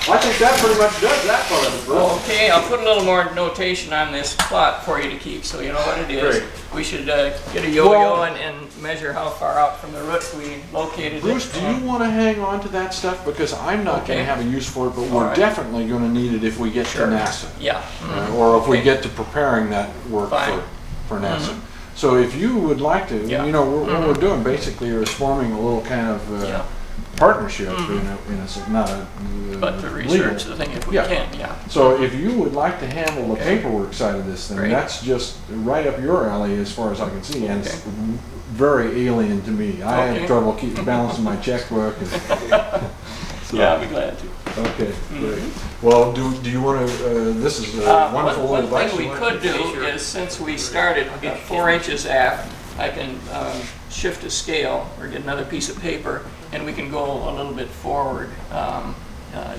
I think that pretty much does that part of it, Bruce. Okay, I'll put a little more notation on this plot for you to keep, so you know what it is. Great. We should get a yo-yo and measure how far out from the root we located it. Bruce, do you want to hang on to that stuff? Because I'm not going Okay. to have a use for it, but All we're right. definitely going to need it if we get Sure. to NASA. Yeah. Or if we Okay. get to preparing that work Fine. for NASA. So if you would like to, Yeah. you know, what we're doing basically is forming a little kind of Yeah. partnership in a not a But to legal. research the thing if we Yeah. can, yeah. So if you would like to handle the Okay. paperwork side of this thing, Great. that's just right up your alley as far as I can see, and it's Okay. very alien to me. I Okay. have trouble keeping balancing my checkbook. And, Yeah, I'll be glad to. okay, great. Well, do you want to? This is a wonderful One little thing we could do is, since we started at 4 inches aft, I can shift a scale or get another piece of paper, and we can go a little bit forward,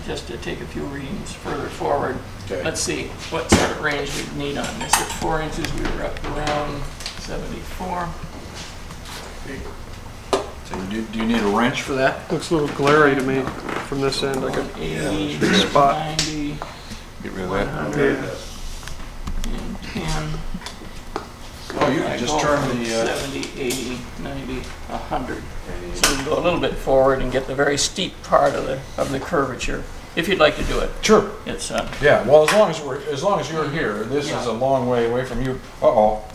just to take a few readings further forward. Okay. Let's see what sort of range we need on this. At 4 inches, we were up around 74. So do you need a wrench for that? Looks a little glary to me from this end, like a 80, spot. 90, Get rid of that. 100, and 10. Oh, you can I just go turn from the. 70, 80, 90, 100. So we can go a little bit forward and get the very steep part of the curvature, if you'd like to do it. Sure. It's Yeah. Well, as long as you're here, this Yeah. is a long way away from you.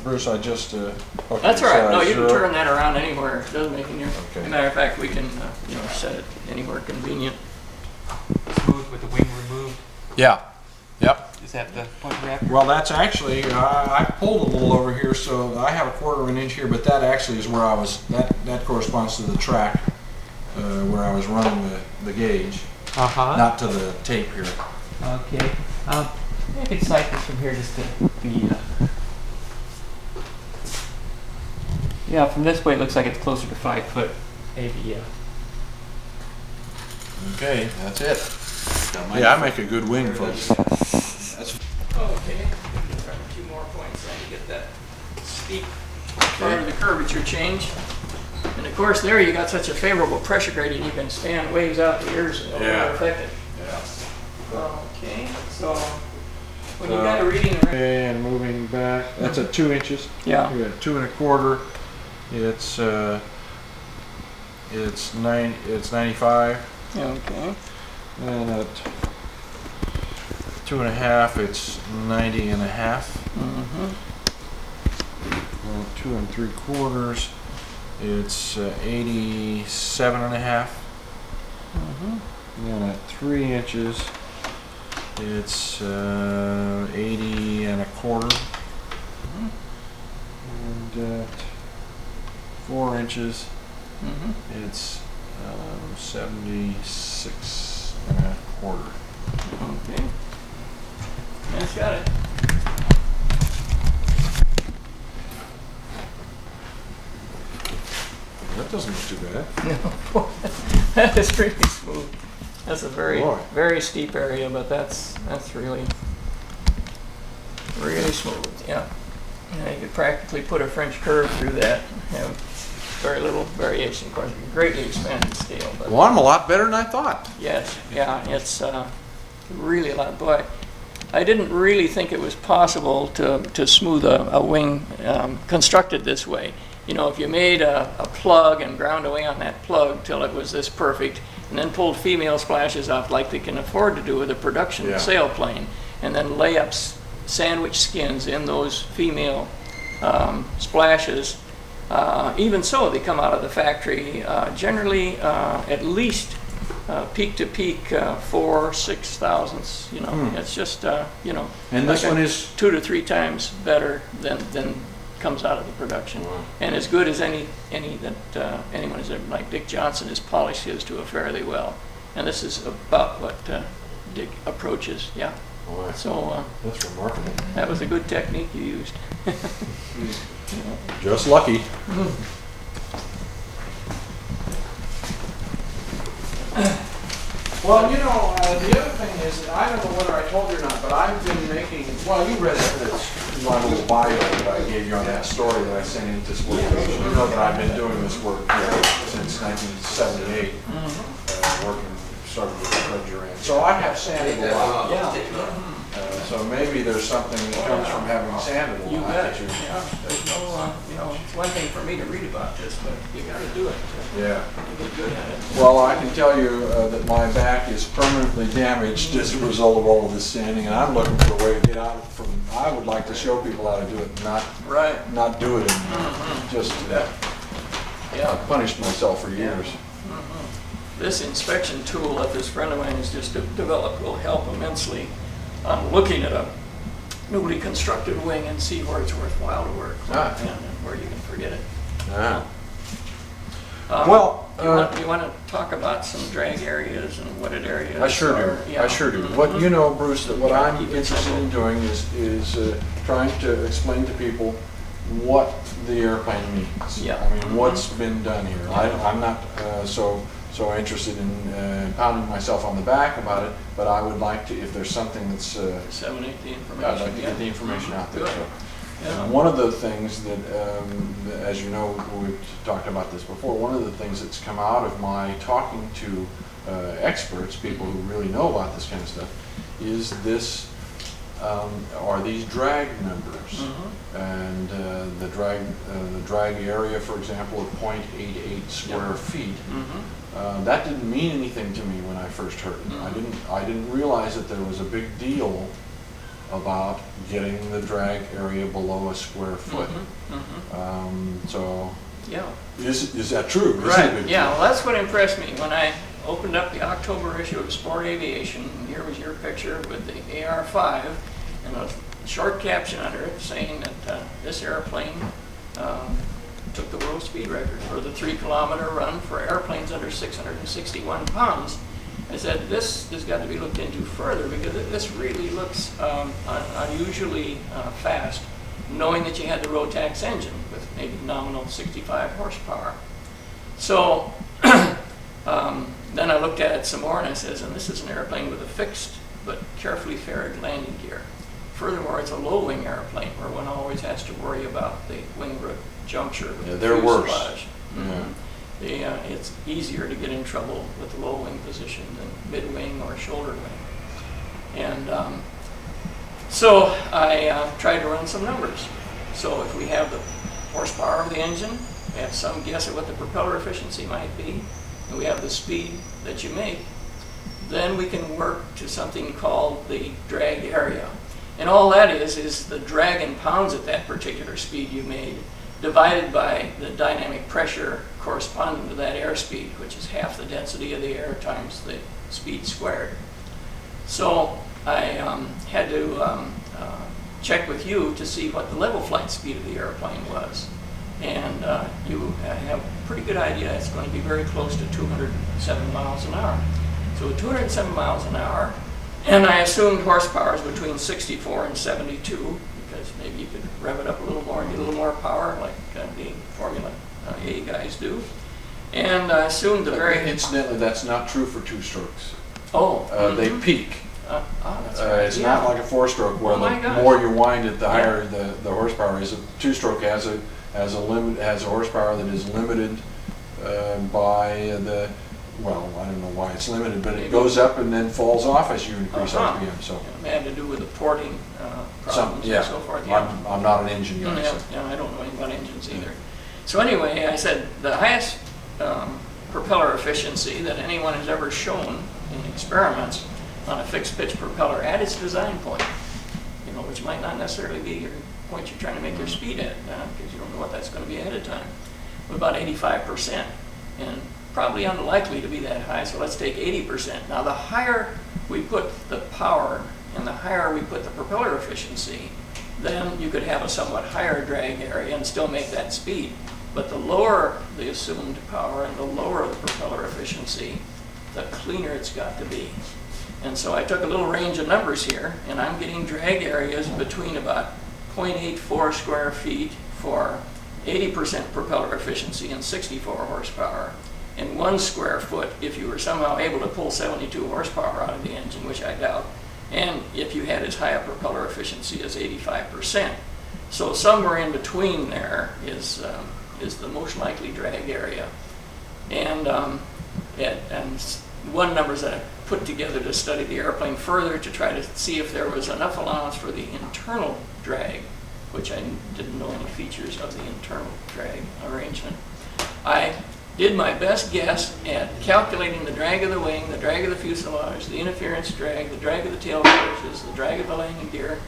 Bruce, I just. Okay, that's all right. size No, you can 0. turn that around anywhere. It doesn't make any difference. Okay. As a matter of fact, we can set it anywhere convenient. Smooth with the wing removed. Yeah. Yep. Is that the point we're after? Well, that's actually, I pulled a little over here, so I have a 1/4 of an inch here, but that actually is where I was, that corresponds to the track where I was running the gauge, not to the tape here. Okay. I could cite this from here just to be. Yeah, from this way it looks like it's closer to 5 foot. Maybe, yeah. Okay, that's it. Yeah, I make a good wing, folks. Okay. A few more points then to get that steep part of the curvature change. And of course, there you got such a favorable pressure gradient, you can stand waves out the ears and Yeah. unaffected. Yeah. Okay, so when you got a reading around. Okay, and moving back, that's at 2 inches. Yeah. We got 2 1/4. It's 95. Okay. And at 2 1/2, it's 90 1/2. Mm-hmm. 2 3/4, it's 87 1/2. Mm-hmm. And then at 3 inches, it's 80 1/4. And at 4 inches, Mm-hmm. it's 76 1/4. Okay. That's got it. That doesn't look too bad. No, that is pretty smooth. That's a very, Boy. very steep area, but that's really, really smooth. Yeah. Yeah, you could practically put a French curve through that. Have very little variation. Of course, greatly expanded scale. But Well, I'm a lot better than I thought. yes, yeah, it's really a lot. Boy, I didn't really think it was possible to smooth a wing constructed this way. You know, if you made a plug and ground away on that plug till it was this perfect, and then pulled female splashes up like they can afford to do with a production Yeah. sailplane, and then lay up sandwich skins in those female splashes, even so, they come out of the factory generally at least peak to peak 4-6 thousandths. You know, it's just you know. And this like one is 2 to 3 times better than comes out of the production, and as good as any that anyone has ever. Like Dick Johnson has polished his to a fairly well, and this is about what Dick approaches. Yeah. Boy, So that's remarkable. that was a good technique you used. Just lucky. Well, you know, the other thing is, I don't know whether I told you or not, but I've been making, well, you read this, my little bio that I gave you on that story that I sent into Sport Coach. You know that I've been doing this work since 1978, working, started with encouragement you're in. So I have sanded a lot. Yeah. So maybe there's something that comes from having sanded a You lot. bet. that you- Yeah. There's no, it's one thing for me to read about this, but you got to do it. Yeah. You get good at it. Well, I can tell you that my back is permanently damaged as a result of all of this sanding, and I'm looking for a way to get out from. I would like to show people how to do it, Right. not do it, and just Yeah. punished myself for years. This inspection tool that this friend of mine has just developed will help immensely on looking at a newly constructed wing and see where it's worthwhile to work and where you can forget it. Ah. Well, you want to talk about some drag areas and wetted areas? I sure do. Yeah. I sure do. What you know, Bruce, that what I'm interested in doing is trying to explain to people what the airplane means. Yeah. I mean, what's been done here. I'm not so interested in pounding myself on the back about it, but I would like to, if there's something that's, Disseminate the information. I'd like to get the information out there. Good. So. Yeah. And one of the things that, as you know, we've talked about this before, one of the things that's come out of my talking to experts, people who really know about this kind of stuff, is this, are these drag numbers. And the drag area, for example, of 0.88 square feet. That didn't mean anything to me when I first heard it. I didn't realize that there was a big deal about getting the drag area below a square foot. So, Yeah. is that true? Is it a Right. big Yeah. deal? Well, that's what impressed me when I opened up the October issue of Sport Aviation. And here was your picture with the AR-5 and a short caption under it saying that this airplane took the world speed record for the 3-kilometer run for airplanes under 661 pounds. I said, this has got to be looked into further because this really looks unusually fast, knowing that you had the Rotax engine with maybe nominal 65 horsepower. So then I looked at it some more and I says, and this is an airplane with a fixed but carefully faired landing gear. Furthermore, it's a low-wing airplane where one always has to worry about the wing root juncture with the they're worse. fuselage. It's easier to get in trouble with the low wing position than mid-wing or shoulder wing. And so I tried to run some numbers. So if we have the horsepower of the engine, we have some guess at what the propeller efficiency might be, and we have the speed that you make, then we can work to something called the drag area. And all that is the drag in pounds at that particular speed you made, divided by the dynamic pressure corresponding to that airspeed, which is half the density of the air times the speed squared. So I had to check with you to see what the level flight speed of the airplane was. And you have a pretty good idea it's going to be very close to 207 miles an hour. So 207 miles an hour, and I assumed horsepower is between 64 and 72, because maybe you could rev it up a little more and get a little more power, like the Formula A guys do. And I assumed the very... Incidentally, that's not true for two-strokes. They peak. That's right. It's not like a four-stroke where the more you wind it, the higher the horsepower is. A two-stroke has a horsepower that is limited by the, well, I don't know why it's limited, but it goes up and then falls off as you increase RPM. So it had to do with the porting problems and so forth. I'm not an engine guy. I don't know anything about engines either. So anyway, I said the highest propeller efficiency that anyone has ever shown in experiments on a fixed pitch propeller at its design point, which might not necessarily be your point you're trying to make your speed at, because you don't know what that's going to be ahead of time, but about 85%, and probably unlikely to be that high, so let's take 80%. Now the higher we put the power and the higher we put the propeller efficiency, then you could have a somewhat higher drag area and still make that speed. But the lower the assumed power and the lower the propeller efficiency, the cleaner it's got to be. And so I took a little range of numbers here, and I'm getting drag areas between about 0.84 square feet for 80% propeller efficiency and 64 horsepower, and 1 square foot if you were somehow able to pull 72 horsepower out of the engine, which I doubt, and if you had as high a propeller efficiency as 85%. So somewhere in between there is the most likely drag area. And one numbers that I put together to study the airplane further to try to see if there was enough allowance for the internal drag, which I didn't know any features of the internal drag arrangement. I did my best guess at calculating the drag of the wing, the drag of the fuselage, the interference drag, the drag of the tail forces, the drag of the landing gear,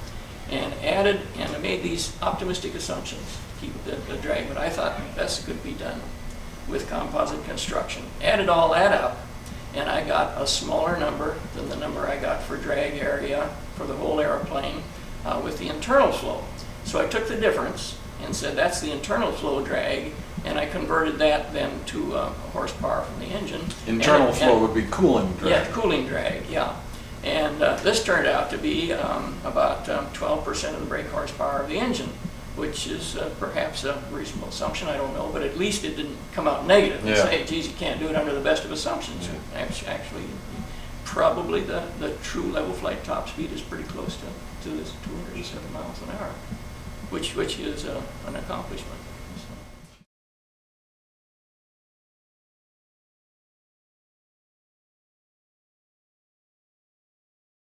and added, and I made these optimistic assumptions to keep the drag, but I thought best could be done with composite construction. Added all that up, and I got a smaller number than the number I got for drag area for the whole airplane with the internal flow. So I took the difference and said that's the internal flow drag, and I converted that then to horsepower from the engine. Internal flow would be cooling drag. Yeah, cooling drag, yeah. And this turned out to be about 12% of the brake horsepower of the engine, which is perhaps a reasonable assumption, I don't know, but at least it didn't come out negative and say, geez, you can't do it under the best of assumptions. Yeah. Actually, probably the true level flight top speed is pretty close to this 207 miles an hour, which is an accomplishment.